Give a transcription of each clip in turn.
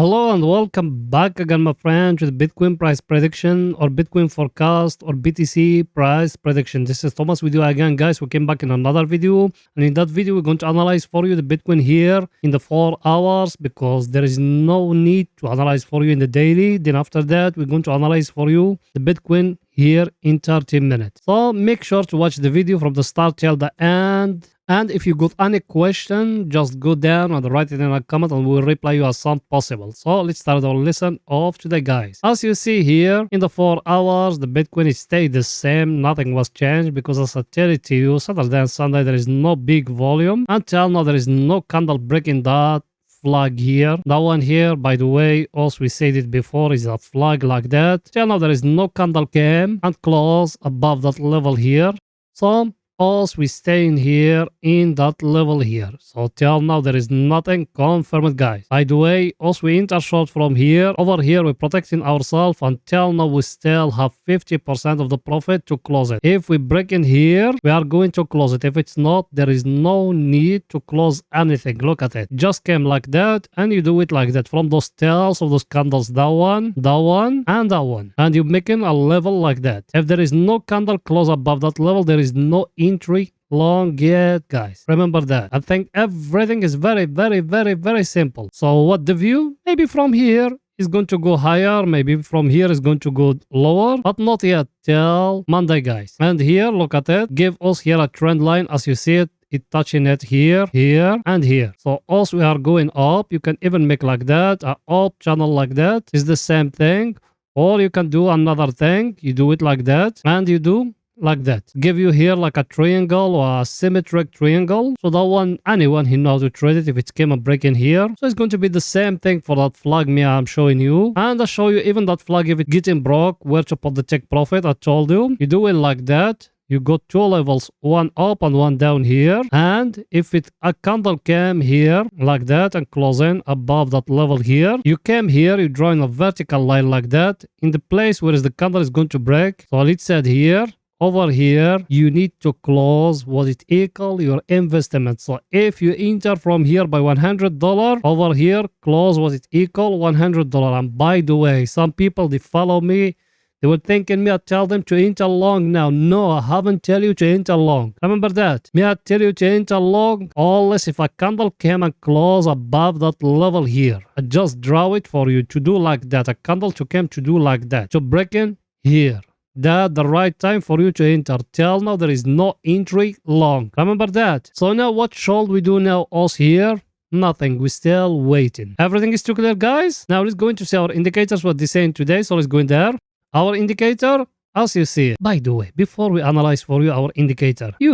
Hello and welcome back again, my friends, with Bitcoin price prediction or Bitcoin forecast or BTC price prediction. This is Thomas with you again, guys. We came back in another video, and in that video, we're going to analyze for you the Bitcoin here in the 4 hours because there is no need to analyze for you in the daily. Then after that, we're going to analyze for you the Bitcoin here in 30 minutes. So make sure to watch the video from the start till the end. And if you got any question, just go down and write it in a comment and we'll reply you as soon as possible. So let's start our lesson of today, guys. As you see here, in the 4 hours, the Bitcoin stayed the same. Nothing was changed because as I tell it to you, Saturday and Sunday, there is no big volume. Until now, there is no candle breaking that flag here. That one here, by the way, also we said it before, is a flag like that. Till now, there is no candle came and close above that level here. So also we stay in here in that level here. So till now there is nothing confirmed, guys. By the way, also we enter short from here. Over here we're protecting ourselves until now we still have 50% of the profit to close it. If we break in here, we are going to close it. If it's not, there is no need to close anything. Look at it. Just came like that and you do it like that from those tails of those candles. That one, and that one. And you're making a level like that. If there is no candle close above that level, there is no entry long yet, guys. Remember that. I think everything is very simple. So what the view? Maybe from here is going to go higher. Maybe from here is going to go lower, but not yet till Monday, guys. And here, look at it. Give us here a trend line as you see it. It touching it here, here, and here. So also we are going up. You can even make like that. A up channel like that is the same thing. Or you can do another thing. You do it like that. And you do like that. Give you here like a triangle or a symmetric triangle. So that one, anyone who knows how to trade it, if it came a break in here. So it's going to be the same thing for that flag me I'm showing you. And I'll show you even that flag if it getting broke, where to put the take profit. I told you. You do it like that. You got two levels, one up and one down here. And if a candle came here like that and closing above that level here, you came here, you drawing a vertical line like that in the place where the candle is going to break. So let's say here, over here, you need to close what it equal your investment. So if you enter from here by $100, over here, close what it equal $100. And by the way, some people, they follow me. They were thinking me I tell them to enter long now. No, I haven't tell you to enter long. Remember that. Me I tell you to enter long unless if a candle came and close above that level here. I just draw it for you to do like that. A candle to come to do like that. To break in here. That the right time for you to enter. Till now there is no entry long. Remember that. So now what should we do now us here? Nothing. We're still waiting. Everything is too clear, guys. Now let's go into see our indicators, what they're saying today. So let's go in there. Our indicator, as you see it. By the way, before we analyze for you our indicator, you,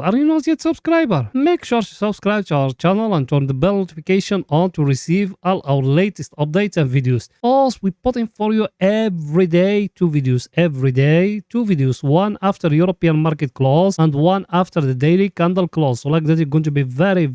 are you not yet subscriber? Make sure to subscribe to our channel and turn the bell notification on to receive all our latest updates and videos. Also, we put in for you every day 2 videos. Every day 2 videos. One after European market close and one after the daily candle close. So like that, you're going to be very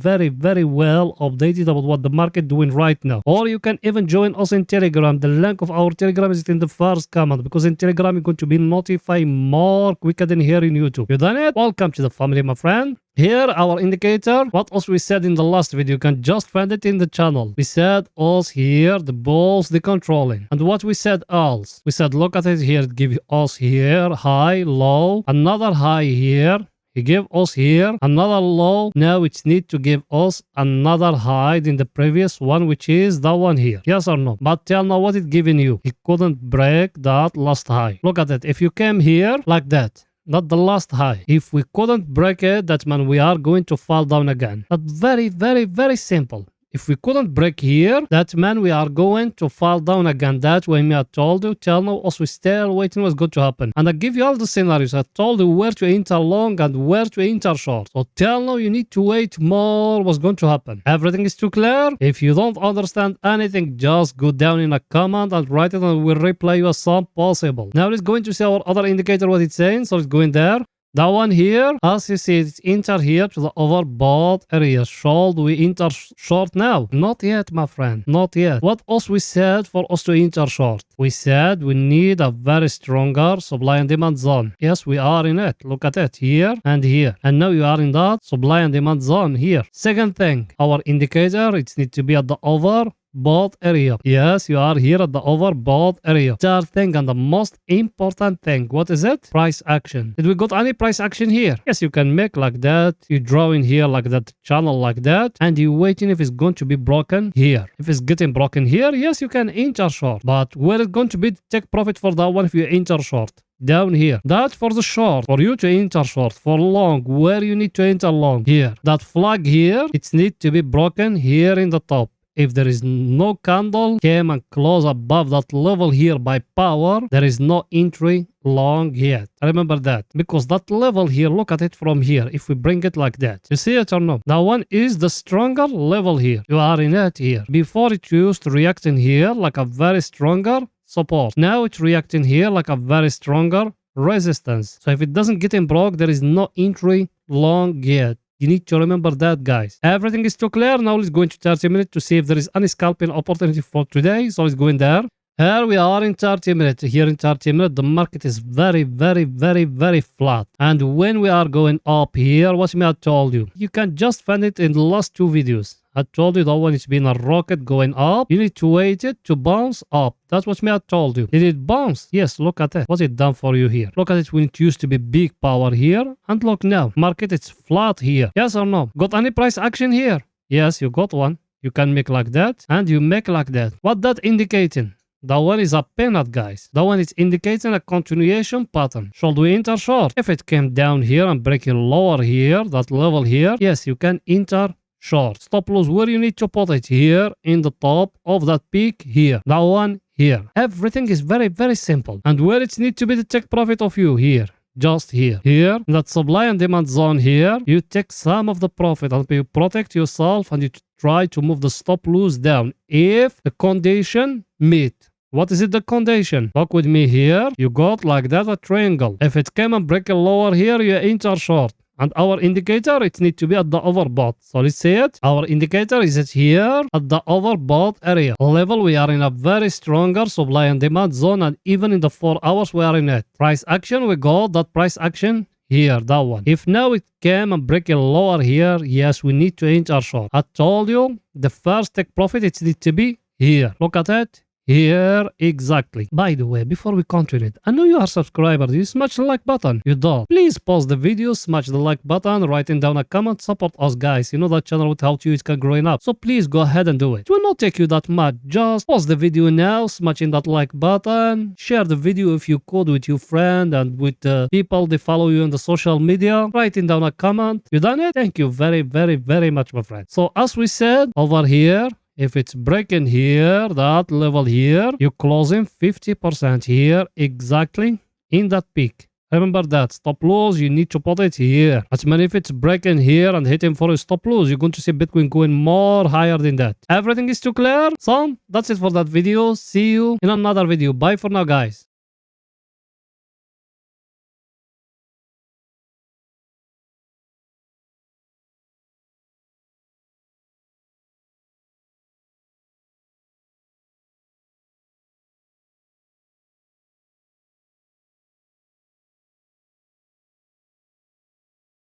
well updated about what the market doing right now. Or you can even join us in Telegram. The link of our Telegram is in the first comment because in Telegram you're going to be notified more quicker than here in YouTube. You done it? Welcome to the family, my friend. Here, our indicator. What else we said in the last video, you can just find it in the channel. We said us here, the balls, the controlling. And what we said else? We said, look at it here, it give us here, high, low, another high here. He gave us here another low. Now it need to give us another high in the previous one, which is that one here. Yes or no? But tell now what it giving you. It couldn't break that last high. Look at it. If you came here like that, not the last high. If we couldn't break it, that means we are going to fall down again. But very simple. If we couldn't break here, that means we are going to fall down again. That's why me I told you, tell now us we still waiting what's going to happen. And I give you all the scenarios. I told you where to enter long and where to enter short. So tell now you need to wait more what's going to happen. Everything is too clear? If you don't understand anything, just go down in a comment and write it and we'll reply you as soon as possible. Now let's go into see our other indicator what it's saying. So let's go in there. That one here, as you see, it's enter here to the overbought area. Should we enter short now? Not yet, my friend. Not yet. What else we said for us to enter short? We said we need a very stronger supply and demand zone. Yes, we are in it. Look at it. Here and here. And now you are in that supply and demand zone here. Second thing, our indicator, it needs to be at the over overbought area. Yes, you are here at the overbought area. Third thing and the most important thing, what is it? Price action. Did we got any price action here? Yes, you can make like that. You draw in here like that, channel like that, and you waiting if it's going to be broken here. If it's getting broken here, yes, you can enter short. But where is going to be take profit for that one if you enter short? Down here. That's for the short. For you to enter short. For long, where you need to enter long? Here. That flag here, it needs to be broken here in the top. If there is no candle came and close above that level here by power, there is no entry long yet. Remember that. Because that level here, look at it from here. If we bring it like that. You see it or no? That one is the stronger level here. You are in it here. Before it used to react in here like a very stronger support. Now it's reacting here like a very stronger resistance. So if it doesn't get in broke, there is no entry long yet. You need to remember that, guys. Everything is too clear. Now let's go into 30 minutes to see if there is any scalping opportunity for today. So let's go in there. Here we are in 30 minutes. Here in 30 minutes, the market is very, very, very, very flat. And when we are going up here, what me I told you, you can just find it in the last two videos. I told you that one is being a rocket going up. You need to wait it to bounce up. That's what me I told you. Did it bounce? Yes, look at it. What's it done for you here? Look at it when it used to be big power here. And look now. Market is flat here. Yes or no? Got any price action here? Yes, you got one. You can make like that. And you make like that. What that indicating? That one is a peanut, guys. That one is indicating a continuation pattern. Should we enter short? If it came down here and breaking lower here, that level here, yes, you can enter short. Stop loss where you need to put it here in the top of that peak here. That one here. Everything is very, very simple. And where it needs to be the take profit of you here. Just here. Here, in that supply and demand zone here, you take some of the profit and you protect yourself and you try to move the stop loss down if the condition meet. What is it the condition? Look with me here. You got like that a triangle. If it came and break a lower here, you enter short. And our indicator, it needs to be at the overbought. So let's see it. Our indicator is it here at the overbought area. Level, we are in a very stronger supply and demand zone. And even in the 4 hours, we are in it. Price action, we got that price action here, that one. If now it came and break a lower here, yes, we need to enter short. I told you, the first take profit, it needs to be here. Look at it. Here, exactly. By the way, before we continue it, I know you are subscribers. You smash the like button. You don't. Please pause the video, smash the like button, writing down a comment, support us, guys. You know that channel without you, it can growing up. So please go ahead and do it. It will not take you that much. Just pause the video now, smashing that like button. Share the video if you could with your friend and with the people they follow you on the social media. Writing down a comment. You done it? Thank you very, very, very much, my friend. So as we said, over here, if it's breaking here, that level here, you're closing 50% here, exactly in that peak. Remember that. Stop loss, you need to put it here. That means if it's breaking here and hitting for a stop loss, you're going to see Bitcoin going more higher than that. Everything is too clear? So, that's it for that video. See you in another video. Bye for now, guys.